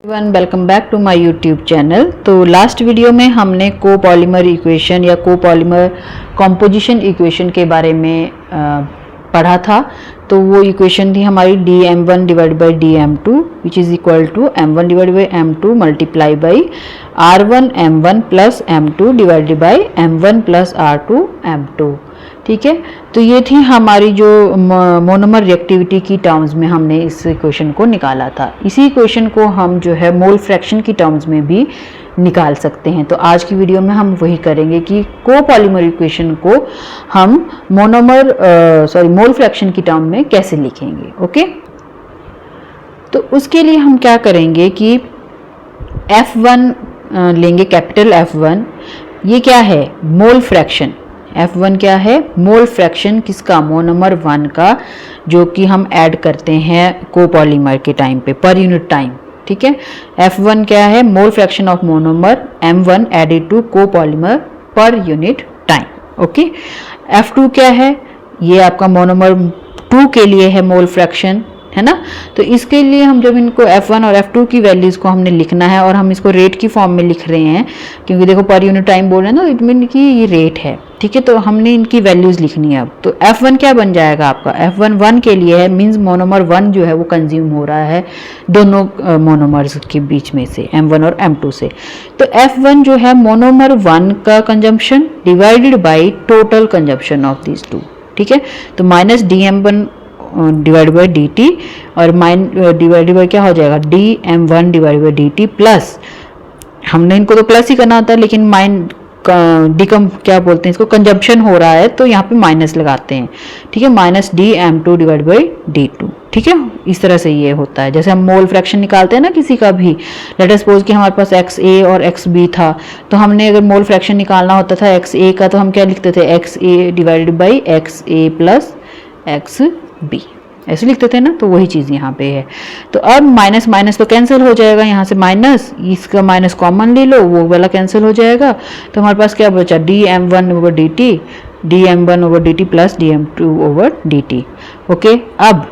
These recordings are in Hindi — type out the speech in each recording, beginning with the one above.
Welcome back to my YouTube channel. तो लास्ट वीडियो में हमने कोपॉलीमर इक्वेशन या कोपॉलीमर कॉम्पोजिशन इक्वेशन के बारे में पढ़ा था। तो वो इक्वेशन थी हमारी dm1 divide by dm2 which is equal to m1 divide by m2 multiply by r1 m1 plus m2 divided by m1 plus r2 m2। ठीक है, तो ये थी हमारी जो मोनोमर रिएक्टिविटी की टर्म्स में हमने इस इक्वेशन को निकाला था। इसी इक्वेशन को हम जो है मोल फ्रैक्शन की टर्म्स में भी निकाल सकते हैं। तो आज की वीडियो में हम वही करेंगे कि कोपॉलीमर इक्वेशन को हम मोल फ्रैक्शन की टर्म में कैसे लिखेंगे। ओके, तो उसके लिए हम क्या करेंगे कि F1 लेंगे, कैपिटल F1। ये क्या है? Mole fraction. F1 क्या है? मोल फ्रैक्शन किसका? मोनोमर 1 का, जो कि हम ऐड करते हैं कोपॉलीमर के टाइम पे पर यूनिट टाइम। ठीक है, F1 क्या है? Mole fraction of monomer M1 added to copolymer per unit time. Okay, F2 क्या है? ये आपका मोनोमर 2 के लिए है मोल फ्रैक्शन, है ना। तो इसके लिए हम जब इनको F1 और F2 की वैल्यूज़ को हमने लिखना है और हम इसको रेट की फॉर्म में लिख रहे हैं, क्योंकि देखो पर यूनिट टाइम बोल रहे हैं ना, इट मीन कि ये रेट है। ठीक है, तो हमने इनकी वैल्यूज़ लिखनी है अब। तो F1 क्या बन जाएगा आपका? F1 1 के लिए है, मीन्स मोनोमर 1 जो है वो कंज्यूम हो रहा है दोनों मोनोमर्स के बीच में से, M1 और M2 से। तो F1 जो है मोनोमर 1 का consumption divided by total consumption of this two. ठीक है, तो minus dm1 divide by dt और डिवाइडेड बाई क्या हो जाएगा? dm1 divide by dt plus, हमने इनको तो प्लस ही करना होता है, लेकिन क्या बोलते हैं इसको, कंजम्पशन हो रहा है तो यहाँ पे माइनस लगाते हैं। ठीक है, minus dm2 divide by d2। ठीक है, इस तरह से ये होता है। जैसे हम मोल फ्रैक्शन निकालते हैं ना किसी का भी, लेट अस सपोज कि हमारे पास xa और xb था, तो हमने अगर मोल फ्रैक्शन निकालना होता था xa का, तो हम क्या लिखते थे? xa divided by xa plus xb, ऐसे लिखते थे ना। तो वही चीज़ यहाँ पे है। तो अब माइनस माइनस तो कैंसिल हो जाएगा, यहाँ से माइनस, इसका माइनस कॉमन ले लो, वो वाला कैंसिल हो जाएगा। तो हमारे पास क्या बचा? dm1 over dt, dm1 over dt plus dm2 over dt। Okay, अब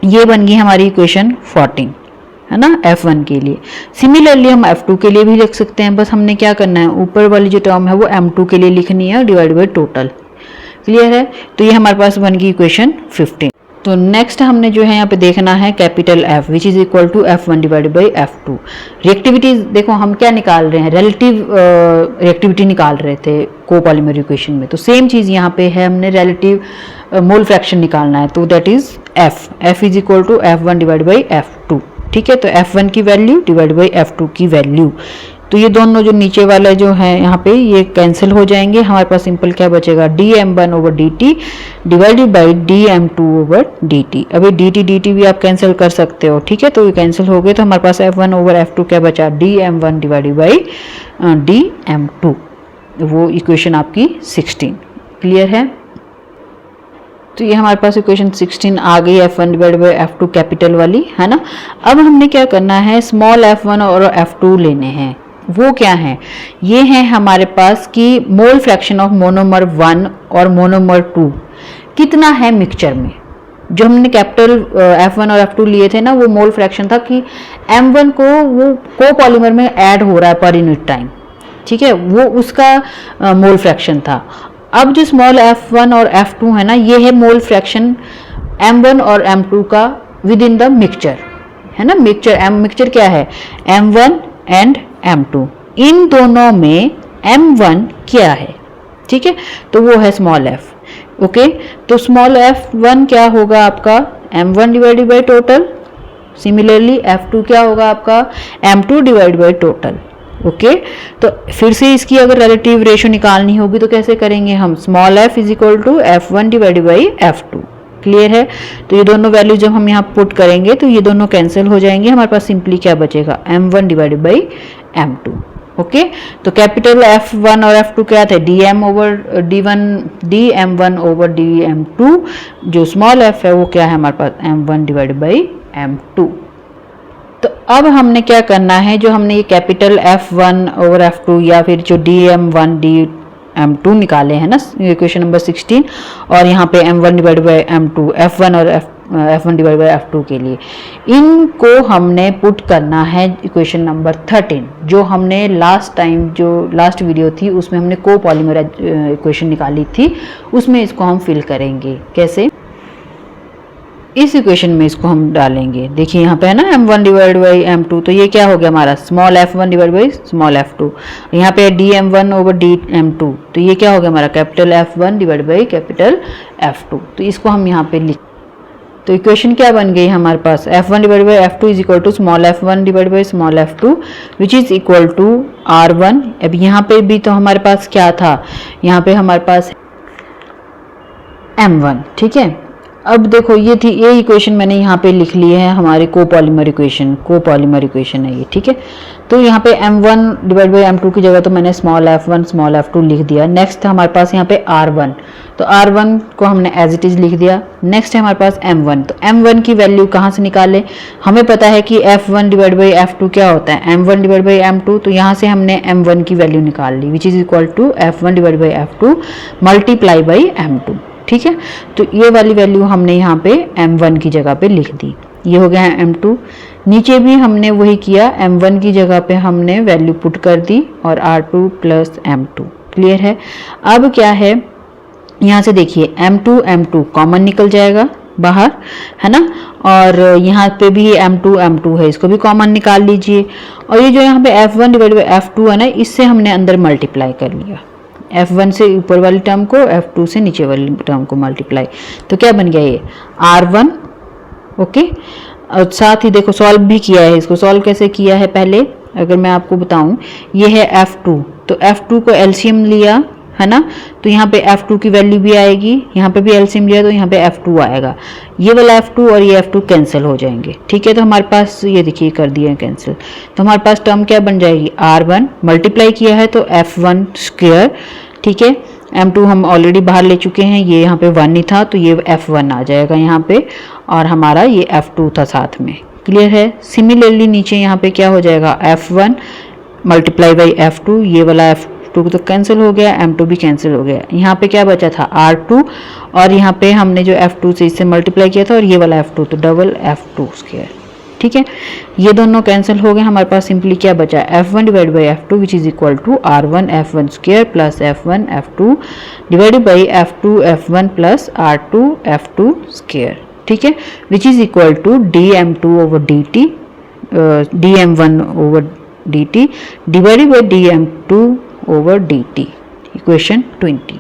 ये बन गई हमारी इक्वेशन 14, है ना, F1 के लिए। सिमिलरली हम F2 के लिए भी लिख सकते हैं, बस हमने क्या करना है, ऊपर वाली जो टर्म है वो M2 के लिए लिखनी है डिवाइड बाई टोटल। क्लियर है? तो ये हमारे पास बन गई इक्वेशन 15। तो नेक्स्ट हमने जो है यहाँ पे देखना है capital F which is equal to F1 divide by F2। Reactivity देखो हम क्या निकाल रहे हैं? रिलेटिव रिएक्टिविटी निकाल रहे थे कोपॉलीमर इक्वेशन में। तो सेम चीज़ यहाँ पे है, हमने रिलेटिव मोल फ्रैक्शन निकालना है। तो that is F is equal to F1 divide by F2। ठीक है, तो F1 की वैल्यू डिवाइड बाई F2 की वैल्यू, तो ये दोनों जो नीचे वाले जो है यहाँ पे ये कैंसिल हो जाएंगे। हमारे पास सिंपल क्या बचेगा? dm1 over dt divided by dm2 over dt। अभी dt भी आप कैंसिल कर सकते हो। ठीक है, तो ये कैंसिल हो गए, तो हमारे पास F1 ओवर F2 क्या बचा? dm1 divided by dm2। वो इक्वेशन आपकी 16। क्लियर है? तो ये हमारे पास इक्वेशन 16 आ गई, F1 divide by F2 capital वाली, है ना। अब हमने क्या करना है? स्मॉल f1 और f2 लेने हैं। वो क्या है? ये है हमारे पास कि मोल फ्रैक्शन ऑफ मोनोमर 1 और मोनोमर 2 कितना है मिक्सचर में। जो हमने कैपिटल F1 और F2 लिए थे ना, वो मोल फ्रैक्शन था कि M1 को वो कोपॉलीमर में ऐड हो रहा है पर यूनिट टाइम। ठीक है, वो उसका मोल फ्रैक्शन था। अब जो स्मॉल f1 और f2 है ना, ये है मोल फ्रैक्शन M1 और M2 का विद इन द मिक्सचर, है ना। मिक्सचर क्या है? M1 एंड M2, इन दोनों में M1 क्या है? ठीक है, तो वो है स्मॉल f। ओके, तो स्मॉल f1 क्या होगा आपका? M1 divided by total. Similarly f2 क्या होगा आपका? M2 divided by total. Okay, तो फिर से इसकी अगर रिलेटिव रेशियो निकालनी होगी तो कैसे करेंगे हम? Small f is equal to F1 divided by F2। Clear है? तो ये दोनों वैल्यू जब हम यहाँ पुट करेंगे तो ये दोनों कैंसिल हो जाएंगे। हमारे पास सिंपली क्या बचेगा? M1 divided by M2। Okay, तो कैपिटल F1 और F2 क्या थे? dm1 over dm2। जो स्मॉल f है वो क्या है हमारे पास? M1 divided by M2। तो अब हमने क्या करना है? जो हमने ये कैपिटल F1 ओवर F2 या फिर जो dm1 M2 निकाले हैं ना इक्वेशन नंबर 16, और यहाँ पे M1 divide by M2 F1 और F1 डिवाइड बाई F2 के लिए इनको हमने पुट करना है इक्वेशन नंबर 13, जो हमने लास्ट टाइम जो लास्ट वीडियो थी उसमें हमने कोपॉलीमर इक्वेशन निकाली थी, उसमें इसको हम फिल करेंगे। कैसे? इस इक्वेशन में इसको हम डालेंगे। देखिए यहाँ पे है ना M1 डिवाइड बाई M2, तो ये क्या हो गया हमारा small f1 divide by small f2। यहाँ पे dm1 ओवर dm2, तो ये क्या हो गया हमारा capital F1 divide by capital F2। तो इसको हम यहाँ पे लिख, तो इक्वेशन क्या बन गई हमारे पास F1 divide by F2 is equal to small f1 divide by small f2 which is equal to R1। अब यहाँ पे भी तो हमारे पास क्या था, यहाँ पे हमारे पास M1, ठीक है। अब देखो ये थी ये इक्वेशन मैंने यहाँ पे लिख ली है हमारी कोपॉलीमर इक्वेशन है ये, ठीक है। तो यहाँ पे M1 डिवाइड बाई M2 की जगह तो मैंने स्मॉल f1 स्मॉल f2 लिख दिया। नेक्स्ट हमारे पास यहाँ पे R1, तो R1 को हमने एज इट इज लिख दिया। नेक्स्ट है हमारे पास M1, तो M1 की वैल्यू कहाँ से निकाले, हमें पता है कि F1 डिवाइड बाई F2 क्या होता है M1 डिवाइड बाई M2, तो यहाँ से हमने M1 की वैल्यू निकाल ली which is equal to F1 divide by F2 multiply by M2, ठीक है। तो ये वाली वैल्यू हमने यहाँ पे M1 की जगह पे लिख दी, ये हो गया M2। नीचे भी हमने वही किया, M1 की जगह पे हमने वैल्यू पुट कर दी और R2 प्लस M2, क्लियर है। अब क्या है यहाँ से देखिए M2 कॉमन निकल जाएगा बाहर, है ना, और यहाँ पे भी M2 है, इसको भी कॉमन निकाल लीजिए। और ये जो यहाँ पे F1 डिवाइड बाई F2 है ना, इससे हमने अंदर मल्टीप्लाई कर लिया, F1 से ऊपर वाली टर्म को F2 से नीचे वाली टर्म को मल्टीप्लाई, तो क्या बन गया ये R1, ओके। और साथ ही देखो सॉल्व भी किया है, इसको सॉल्व कैसे किया है पहले अगर मैं आपको बताऊं, ये है F2, तो F2 को एलसीएम लिया है ना, तो यहाँ पे F2 की वैल्यू भी आएगी, यहाँ पे भी एलसीएम लिया तो यहाँ पे F2 आएगा, ये वाला F2 और ये F2 कैंसिल हो जाएंगे, ठीक है। तो हमारे पास ये देखिए कर दिया है कैंसिल, तो हमारे पास टर्म क्या बन जाएगी R1 मल्टीप्लाई किया है तो F1 स्क्वायर, ठीक है। M2 हम ऑलरेडी बाहर ले चुके हैं, ये यहाँ पे 1 ही था तो ये F1 आ जाएगा यहाँ पे, और हमारा ये F2 था साथ में, क्लियर है। सिमिलरली नीचे यहाँ पे क्या हो जाएगा F1 मल्टीप्लाई बाई F2, ये वाला F2 तो कैंसिल हो गया, M2 भी कैंसिल हो गया। यहाँ पे क्या बचा था R2, और यहाँ पे हमने जो F2 से इससे मल्टीप्लाई किया था और ये वाला F2 तो डबल F2 स्क्वायर, ठीक है। ये दोनों कैंसिल हो गए, हमारे पास सिंपली क्या बचा F1 divide by F2 which is equal to R1 F1 square plus F1 F2 divide by F2 F1 plus R2 F2 square, ठीक है, which is equal to dm2 over dt dm1 over dt divided by dm2 over dt, equation 20।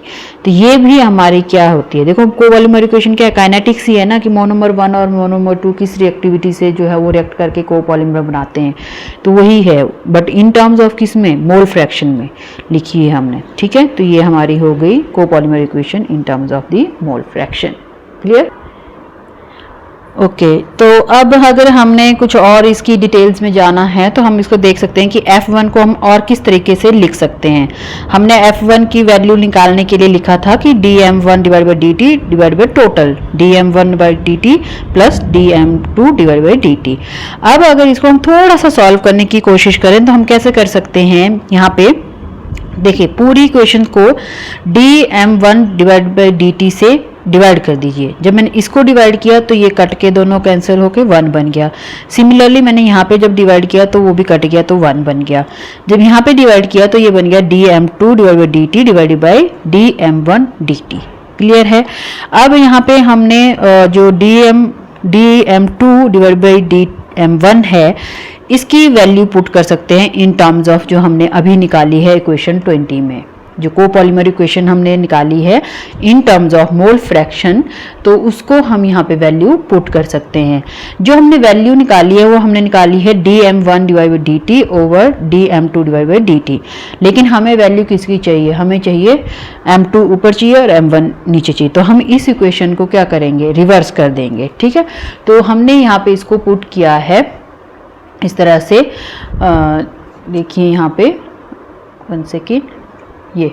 तो ये भी हमारी क्या होती है, देखो कोपॉलीमर इक्वेशन क्या है, काइनेटिक्स ही है ना, कि मोनोमर 1 और मोनोमर 2 किस रिएक्टिविटी से जो है वो रिएक्ट करके कोपॉलीमर बनाते हैं, तो वही है, बट इन टर्म्स ऑफ किस में, मोल फ्रैक्शन में लिखी है हमने, ठीक है। तो ये हमारी हो गई copolymer equation in terms of the mole fraction, clear, okay. तो अब अगर हमने कुछ और इसकी डिटेल्स में जाना है तो हम इसको देख सकते हैं कि F1 को हम और किस तरीके से लिख सकते हैं। हमने F1 की वैल्यू निकालने के लिए लिखा था कि dm1 divide by dt divide by total dm1 by dt plus dm2 divide by dt। अब अगर इसको हम थोड़ा सा सॉल्व करने की कोशिश करें तो हम कैसे कर सकते हैं, यहाँ पे देखिए पूरी इक्वेशन को dm1 डिवाइड बाई dt से डिवाइड कर दीजिए। जब मैंने इसको डिवाइड किया तो ये कट के दोनों कैंसिल होके 1 बन गया। सिमिलरली मैंने यहाँ पे जब डिवाइड किया तो वो भी कट गया तो 1 बन गया। जब यहाँ पे डिवाइड किया तो ये बन गया dm2 divide by dt divided by dm1 dt, clear है। अब यहाँ पे हमने जो dm2 डिवाइड बाई dm1 है इसकी वैल्यू पुट कर सकते हैं इन टर्म्स ऑफ जो हमने अभी निकाली है इक्वेशन 20 में, जो कोपॉलीमर इक्वेशन हमने निकाली है in terms of mole fraction, तो उसको हम यहाँ पे वैल्यू पुट कर सकते हैं। जो हमने वैल्यू निकाली है वो हमने निकाली है dm1 divide by dt over dm2 divide by dt, लेकिन हमें वैल्यू किसकी चाहिए, हमें चाहिए m2 ऊपर चाहिए और m1 नीचे चाहिए। तो हम इस इक्वेशन को क्या करेंगे, रिवर्स कर देंगे, ठीक है। तो हमने यहाँ पे इसको पुट किया है इस तरह से, देखिए यहाँ पे 1 सेकेंड, ये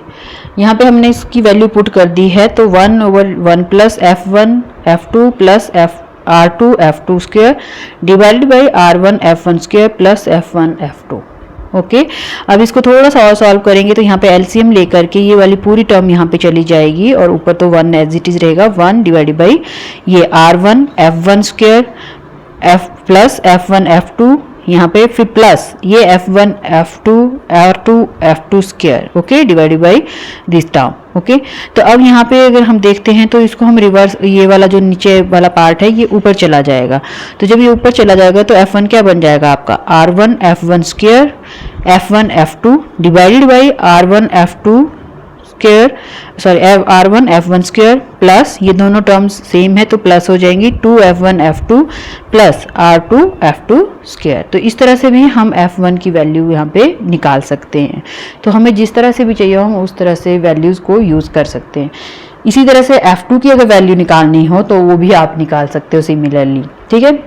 यहाँ पे हमने इसकी वैल्यू पुट कर दी है, तो 1 over 1 plus F1 F2 plus R2 F2 square divided by R1 F1 square plus F1 F2, okay. अब इसको थोड़ा सा और सॉल्व करेंगे तो यहाँ पे एलसीएम लेकर के ये वाली पूरी टर्म यहाँ पे चली जाएगी और ऊपर तो 1 एज इट इज रहेगा, 1 डिवाइडेड बाई ये R1 F1 square F plus F1 F2 यहाँ पे, फिर प्लस ये F1 F2 R2 F2 square, okay, divided by this term, okay. तो अब यहाँ पे अगर हम देखते हैं तो इसको हम रिवर्स, ये वाला जो नीचे वाला पार्ट है ये ऊपर चला जाएगा। तो जब ये ऊपर चला जाएगा तो F1 क्या बन जाएगा आपका, R1 F1 square F1 F2 divided by R1 F2 square, sorry R1 F1 square plus ये दोनों टर्म्स सेम है तो प्लस हो जाएंगी 2 F1 F2 plus R2 F2 square. तो इस तरह से भी हम F1 की वैल्यू यहाँ पे निकाल सकते हैं। तो हमें जिस तरह से भी चाहिए हम उस तरह से वैल्यूज़ को यूज़ कर सकते हैं। इसी तरह से F2 की अगर वैल्यू निकालनी हो तो वो भी आप निकाल सकते हो सिमिलरली, ठीक है।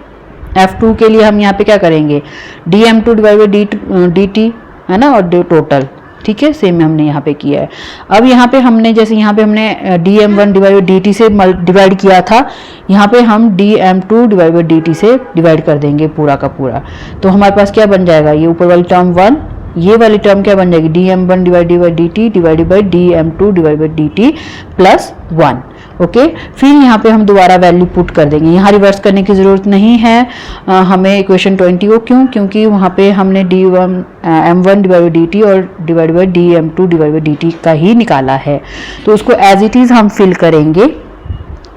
F2 के लिए हम यहाँ पे क्या करेंगे, dm2 डिवाइड बाई dt है ना, और टोटल, ठीक है, सेम हमने यहाँ पे किया है। अब यहाँ पे हमने जैसे यहाँ पे हमने dm1 डिवाइड बाई dt से डिवाइड किया था, यहाँ पे हम dm2 डिवाइड बाई dt से डिवाइड कर देंगे पूरा का पूरा। तो हमारे पास क्या बन जाएगा, ये ऊपर वाली टर्म 1, ये वाली टर्म क्या बन जाएगी, dm1 divide by dt divided by dm2 divide by dt plus 1, okay. फिर यहाँ पे हम दोबारा वैल्यू पुट कर देंगे, यहाँ रिवर्स करने की ज़रूरत नहीं है हमें इक्वेशन 20 को, क्यों, क्योंकि वहाँ पे हमने m1 डिवाइड बाई dt और divide by dm2 divide by dt का ही निकाला है, तो उसको एज इट इज़ हम फिल करेंगे।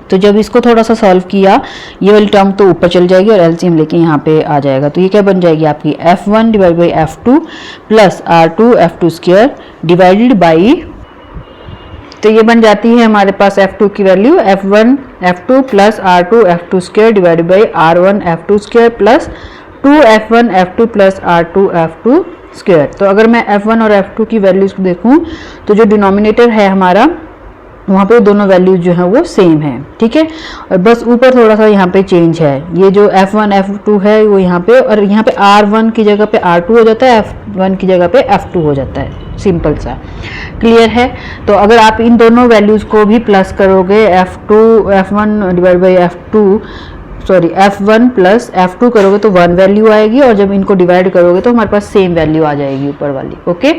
तो जब इसको थोड़ा सा सॉल्व किया, ये वाली टर्म तो ऊपर चल जाएगी और एलसीएम लेके यहाँ पे आ जाएगा। तो ये क्या बन जाएगी आपकी F1 divide by F2 plus R2 F2 square divided by, तो ये बन जाती है हमारे पास F2 की value F1 F2 plus R2 F2 square divided by R1 F2 square plus 2 F1 F2 plus R2 F2 square. तो अगर मैं F1 और F2 की वैल्यूज को देखूं तो जो डिनोमिनेटर है हमारा वहाँ पे दोनों वैल्यूज जो है वो सेम है, ठीक है, और बस ऊपर थोड़ा सा यहाँ पे चेंज है, ये जो F1 F2 है वो यहाँ पे, और यहाँ पे R1 की जगह पे R2 हो जाता है, F1 की जगह पे F2 हो जाता है, सिंपल सा, क्लियर है। तो अगर आप इन दोनों वैल्यूज को भी प्लस करोगे, F1 divide by F1 plus F2 करोगे तो 1 वैल्यू आएगी, और जब इनको डिवाइड करोगे तो हमारे पास सेम वैल्यू आ जाएगी ऊपर वाली, ओके।